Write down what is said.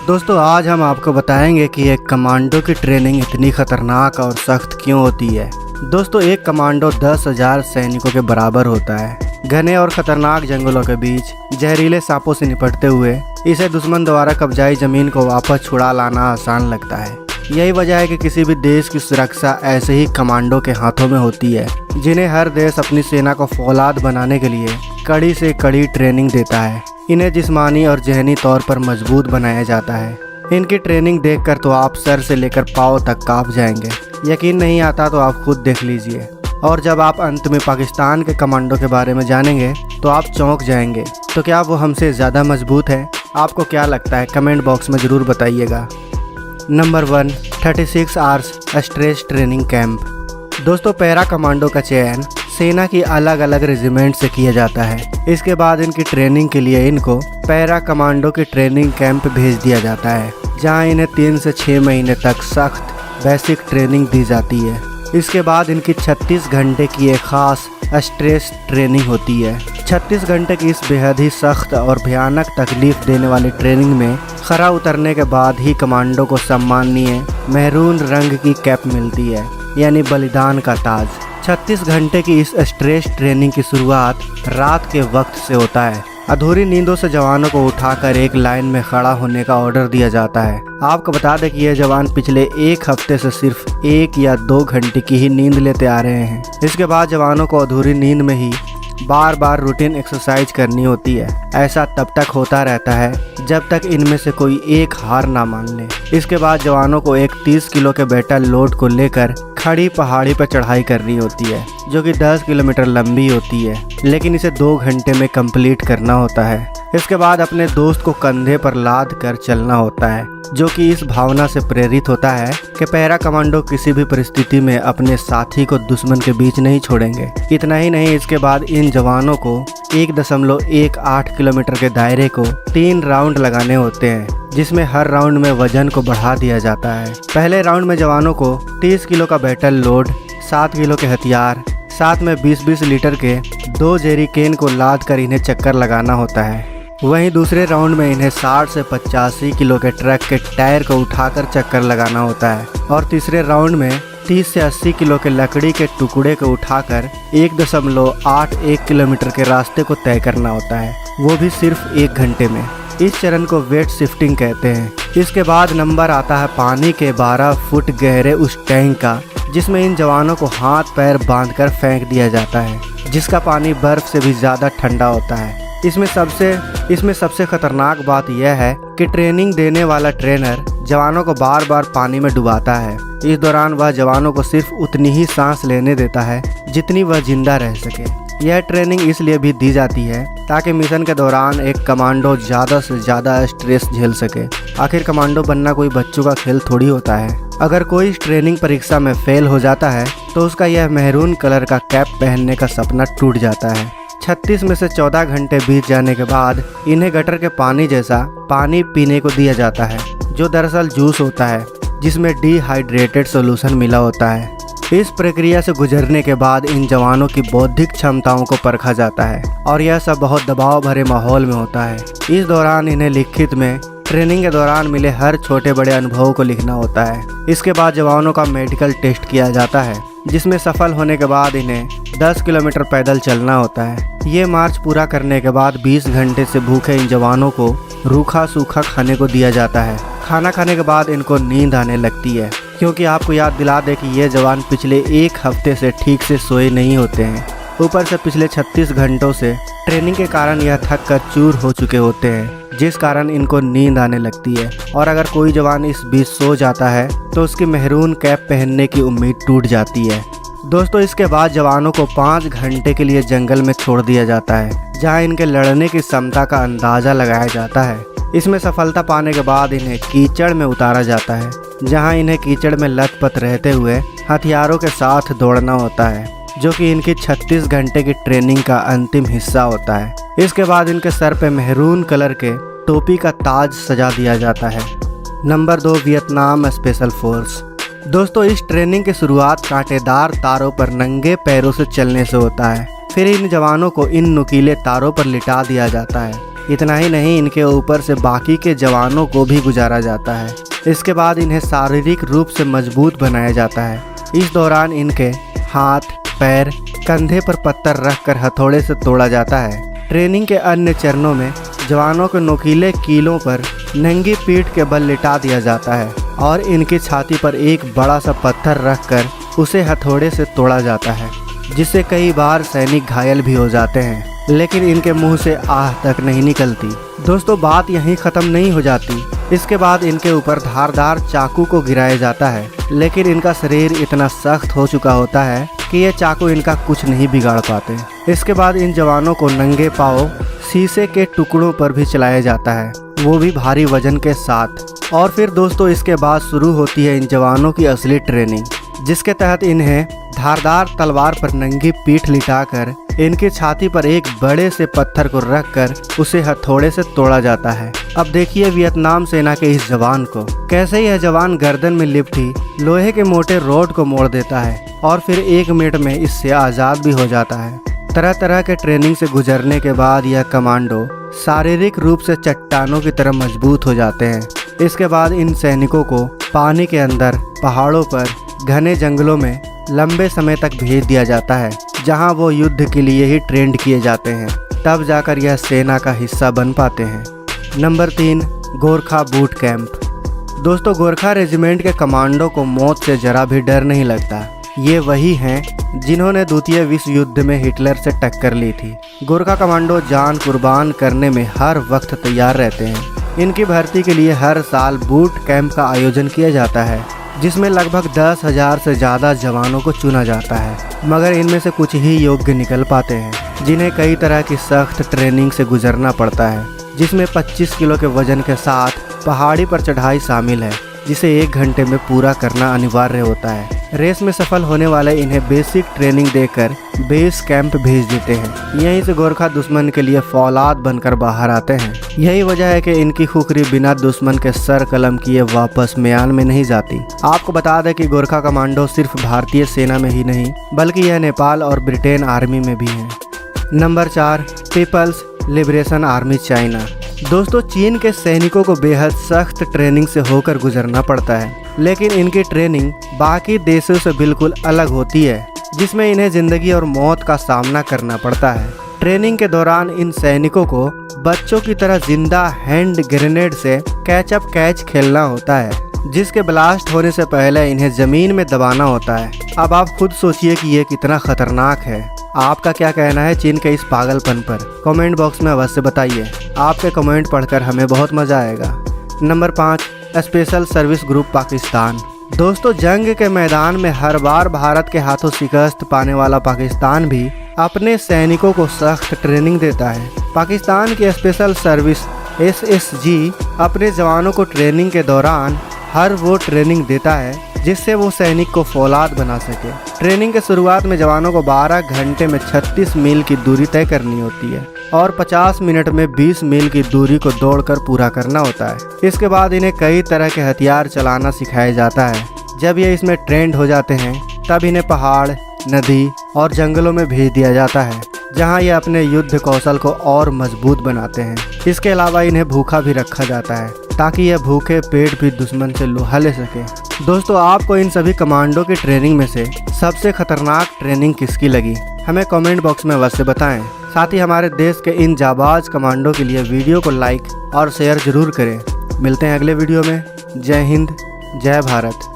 दोस्तों आज हम आपको बताएंगे कि एक कमांडो की ट्रेनिंग इतनी खतरनाक और सख्त क्यों होती है। दोस्तों एक कमांडो 10,000 सैनिकों के बराबर होता है। घने और खतरनाक जंगलों के बीच जहरीले सांपों से निपटते हुए इसे दुश्मन द्वारा कब्जाई जमीन को वापस छुड़ा लाना आसान लगता है। यही वजह है कि किसी भी देश की सुरक्षा ऐसे ही कमांडो के हाथों में होती है, जिन्हें हर देश अपनी सेना को फौलाद बनाने के लिए कड़ी से कड़ी ट्रेनिंग देता है। इन्हें जिस्मानी और जहनी तौर पर मजबूत बनाया जाता है। इनकी ट्रेनिंग देखकर तो आप सर से लेकर पाँव तक कांप जाएंगे। यकीन नहीं आता तो आप खुद देख लीजिए। और जब आप अंत में पाकिस्तान के कमांडो के बारे में जानेंगे तो आप चौंक जाएंगे। तो क्या वो हमसे ज़्यादा मजबूत है? आपको क्या लगता है? कमेंट बॉक्स में ज़रूर बताइएगा। Number 1, 36 hours stretch training camp. दोस्तों पैरा कमांडो का चयन सेना की अलग अलग रेजिमेंट से किया जाता है। इसके बाद इनकी ट्रेनिंग के लिए इनको पैरा कमांडो की ट्रेनिंग कैंप भेज दिया जाता है, जहां इन्हें 3 से 6 महीने तक सख्त बेसिक ट्रेनिंग दी जाती है। इसके बाद इनकी 36 घंटे की एक खास स्ट्रेस ट्रेनिंग होती है। 36 घंटे की इस बेहद ही सख्त और भयानक तकलीफ देने वाली ट्रेनिंग में खरा उतरने के बाद ही कमांडो को सम्मानीय मैरून रंग की कैप मिलती है, यानी बलिदान का ताज। 36 घंटे की इस स्ट्रेस ट्रेनिंग की शुरुआत रात के वक्त से होता है। अधूरी नींदों से जवानों को उठाकर एक लाइन में खड़ा होने का ऑर्डर दिया जाता है। आपको बता दें कि यह जवान पिछले 1 हफ्ते से सिर्फ 1 या 2 घंटे की ही नींद लेते आ रहे हैं। इसके बाद जवानों को अधूरी नींद में ही बार बार रूटीन एक्सरसाइज करनी होती है। ऐसा तब तक होता रहता है जब तक इनमें से कोई एक हार ना मान ले। इसके बाद जवानों को एक 30 किलो के बैटल लोड को लेकर खड़ी पहाड़ी पर चढ़ाई करनी होती है, जो कि 10 किलोमीटर लंबी होती है, लेकिन इसे 2 घंटे में कंप्लीट करना होता है। इसके बाद अपने दोस्त को कंधे पर लाद कर चलना होता है, जो कि इस भावना से प्रेरित होता है कि पैरा कमांडो किसी भी परिस्थिति में अपने साथी को दुश्मन के बीच नहीं छोड़ेंगे। इतना ही नहीं, इसके बाद इन जवानों को 1.18 किलोमीटर के दायरे को 3 राउंड लगाने होते हैं, जिसमें हर राउंड में वजन को बढ़ा दिया जाता है। पहले राउंड में जवानों को 30 किलो का बैटल लोड, 7 किलो के हथियार, साथ में 20-20 लीटर के 2 जेरिकेन को लाद कर इन्हें चक्कर लगाना होता है। वहीं दूसरे राउंड में इन्हें 60 से 85 किलो के ट्रक के टायर को उठाकर चक्कर लगाना होता है। और तीसरे राउंड में 30 से 80 किलो के लकड़ी के टुकड़े को उठाकर 1.81 किलोमीटर के रास्ते को तय करना होता है, वो भी सिर्फ 1 घंटे में। इस चरण को वेट शिफ्टिंग कहते हैं। इसके बाद नंबर आता है पानी के 12 फुट गहरे उस टैंक का, जिसमें इन जवानों को हाथ पैर बांधकर फेंक दिया जाता है, जिसका पानी बर्फ से भी ज़्यादा ठंडा होता है। इसमें सबसे खतरनाक बात यह है कि ट्रेनिंग देने वाला ट्रेनर जवानों को बार बार पानी में डुबाता है। इस दौरान वह जवानों को सिर्फ उतनी ही सांस लेने देता है जितनी वह जिंदा रह सके। यह ट्रेनिंग इसलिए भी दी जाती है ताकि मिशन के दौरान एक कमांडो ज़्यादा से ज़्यादा स्ट्रेस झेल सके। आखिर कमांडो बनना कोई बच्चों का खेल थोड़ी होता है। अगर कोई इस ट्रेनिंग परीक्षा में फेल हो जाता है तो उसका यह मैरून कलर का कैप पहनने का सपना टूट जाता है। 36 में से 14 घंटे बीत जाने के बाद इन्हें गटर के पानी जैसा पानी पीने को दिया जाता है, जो दरअसल जूस होता है, जिसमें डिहाइड्रेटेड सॉल्यूशन मिला होता है। इस प्रक्रिया से गुजरने के बाद इन जवानों की बौद्धिक क्षमताओं को परखा जाता है, और यह सब बहुत दबाव भरे माहौल में होता है। इस दौरान इन्हें लिखित में ट्रेनिंग के दौरान मिले हर छोटे बड़े अनुभवों को लिखना होता है। इसके बाद जवानों का मेडिकल टेस्ट किया जाता है, जिसमें सफल होने के बाद इन्हें 10 किलोमीटर पैदल चलना होता है। ये मार्च पूरा करने के बाद 20 घंटे से भूखे इन जवानों को रूखा सूखा खाने को दिया जाता है। खाना खाने के बाद इनको नींद आने लगती है, क्योंकि आपको याद दिला दे कि ये जवान पिछले 1 हफ्ते से ठीक से सोए नहीं होते हैं। ऊपर से पिछले 36 घंटों से ट्रेनिंग के कारण यह थक कर चूर हो चुके होते हैं, जिस कारण इनको नींद आने लगती है। और अगर कोई जवान इस बीच सो जाता है तो उसकी मैरून कैप पहनने की उम्मीद टूट जाती है। दोस्तों इसके बाद जवानों को 5 घंटे के लिए जंगल में छोड़ दिया जाता है, जहां इनके लड़ने की क्षमता का अंदाज़ा लगाया जाता है। इसमें सफलता पाने के बाद इन्हें कीचड़ में उतारा जाता है, जहां इन्हें कीचड़ में लथपथ रहते हुए हथियारों के साथ दौड़ना होता है, जो कि इनकी 36 घंटे की ट्रेनिंग का अंतिम हिस्सा होता है। इसके बाद इनके सर पे मैरून कलर के टोपी का ताज सजा दिया जाता है। Number 2, Vietnam special force. दोस्तों इस ट्रेनिंग की शुरुआत कांटेदार तारों पर नंगे पैरों से चलने से होता है। फिर इन जवानों को इन नुकीले तारों पर लिटा दिया जाता है। इतना ही नहीं, इनके ऊपर से बाकी के जवानों को भी गुजारा जाता है। इसके बाद इन्हें शारीरिक रूप से मजबूत बनाया जाता है। इस दौरान इनके हाथ, पैर, कंधे पर पत्थर रखकर हथौड़े से तोड़ा जाता है। ट्रेनिंग के अन्य चरणों में जवानों को नुकीले कीलों पर नंगी पीठ के बल लिटा दिया जाता है और इनकी छाती पर एक बड़ा सा पत्थर रखकर उसे हथौड़े से तोड़ा जाता है, जिससे कई बार सैनिक घायल भी हो जाते हैं, लेकिन इनके मुंह से आह तक नहीं निकलती। दोस्तों, बात यहीं ख़त्म नहीं हो जाती। इसके बाद इनके ऊपर धारदार चाकू को गिराया जाता है, लेकिन इनका शरीर इतना सख्त हो चुका होता है कि ये चाकू इनका कुछ नहीं बिगाड़ पाते। इसके बाद इन जवानों को नंगे पांव शीशे के टुकड़ों पर भी चलाया जाता है, वो भी भारी वजन के साथ। और फिर दोस्तों, इसके बाद शुरू होती है इन जवानों की असली ट्रेनिंग, जिसके तहत इन्हें धारदार तलवार पर नंगी पीठ लिटाकर इनकी छाती पर एक बड़े से पत्थर को रखकर उसे हथौड़े से तोड़ा जाता है। अब देखिए वियतनाम सेना के इस जवान को, कैसे यह जवान गर्दन में लिपटी लोहे के मोटे रॉड को मोड़ देता है और फिर 1 मिनट में इससे आज़ाद भी हो जाता है। तरह तरह के ट्रेनिंग से गुजरने के बाद यह कमांडो शारीरिक रूप से चट्टानों की तरह मजबूत हो जाते हैं। इसके बाद इन सैनिकों को पानी के अंदर, पहाड़ों पर, घने जंगलों में लंबे समय तक भेज दिया जाता है, जहां वो युद्ध के लिए ही ट्रेंड किए जाते हैं। तब जाकर यह सेना का हिस्सा बन पाते हैं। Number 3, Gorkha boot camp. दोस्तों, गोरखा रेजिमेंट के कमांडो को मौत से जरा भी डर नहीं लगता। ये वही हैं जिन्होंने द्वितीय विश्व युद्ध में हिटलर से टक्कर ली थी। गोरखा कमांडो जान कुर्बान करने में हर वक्त तैयार रहते हैं। इनकी भर्ती के लिए हर साल बूट कैंप का आयोजन किया जाता है, जिसमें लगभग 10,000 से ज़्यादा जवानों को चुना जाता है, मगर इनमें से कुछ ही योग्य निकल पाते हैं, जिन्हें कई तरह की सख्त ट्रेनिंग से गुजरना पड़ता है, जिसमें 25 किलो के वजन के साथ पहाड़ी पर चढ़ाई शामिल है, जिसे 1 घंटे में पूरा करना अनिवार्य होता है। रेस में सफल होने वाले इन्हें बेसिक ट्रेनिंग देकर बेस कैंप भेज देते हैं। यहीं से गोरखा दुश्मन के लिए फौलाद बनकर बाहर आते हैं। यही वजह है कि इनकी खुखरी बिना दुश्मन के सर कलम किए वापस म्यान में नहीं जाती। आपको बता दें कि गोरखा कमांडो सिर्फ भारतीय सेना में ही नहीं, बल्कि यह नेपाल और ब्रिटेन आर्मी में भी है। Number 4, People's liberation army China. दोस्तों, चीन के सैनिकों को बेहद सख्त ट्रेनिंग से होकर गुजरना पड़ता है, लेकिन इनकी ट्रेनिंग बाकी देशों से बिल्कुल अलग होती है, जिसमें इन्हें जिंदगी और मौत का सामना करना पड़ता है। ट्रेनिंग के दौरान इन सैनिकों को बच्चों की तरह जिंदा हैंड ग्रेनेड से कैच अप कैच खेलना होता है, जिसके ब्लास्ट होने से पहले इन्हें जमीन में दबाना होता है। अब आप खुद सोचिए कि ये कितना खतरनाक है। आपका क्या कहना है चीन के इस पागलपन पर? कमेंट बॉक्स में अवश्य बताइए। आपके कमेंट पढ़कर हमें बहुत मजा आएगा। Number 5, special service group Pakistan. दोस्तों, जंग के मैदान में हर बार भारत के हाथों शिकस्त पाने वाला पाकिस्तान भी अपने सैनिकों को सख्त ट्रेनिंग देता है। पाकिस्तान की स्पेशल सर्विस SSG अपने जवानों को ट्रेनिंग के दौरान हर वो ट्रेनिंग देता है जिससे वो सैनिक को फौलाद बना सके। ट्रेनिंग के शुरुआत में जवानों को 12 घंटे में 36 मील की दूरी तय करनी होती है और 50 मिनट में 20 मील की दूरी को दौड़कर पूरा करना होता है। इसके बाद इन्हें कई तरह के हथियार चलाना सिखाया जाता है। जब ये इसमें ट्रेंड हो जाते हैं, तब इन्हें पहाड़, नदी और जंगलों में भेज दिया जाता है, जहां ये अपने युद्ध कौशल को और मजबूत बनाते हैं। इसके अलावा इन्हें भूखा भी रखा जाता है, ताकि यह भूखे पेट भी दुश्मन से लोहा ले सके। दोस्तों, आपको इन सभी कमांडो की ट्रेनिंग में से सबसे खतरनाक ट्रेनिंग किसकी लगी? हमें कमेंट बॉक्स में अवश्य बताएं। साथ ही हमारे देश के इन जाबाज कमांडो के लिए वीडियो को लाइक और शेयर जरूर करें। मिलते हैं अगले वीडियो में। जय हिंद, जय भारत।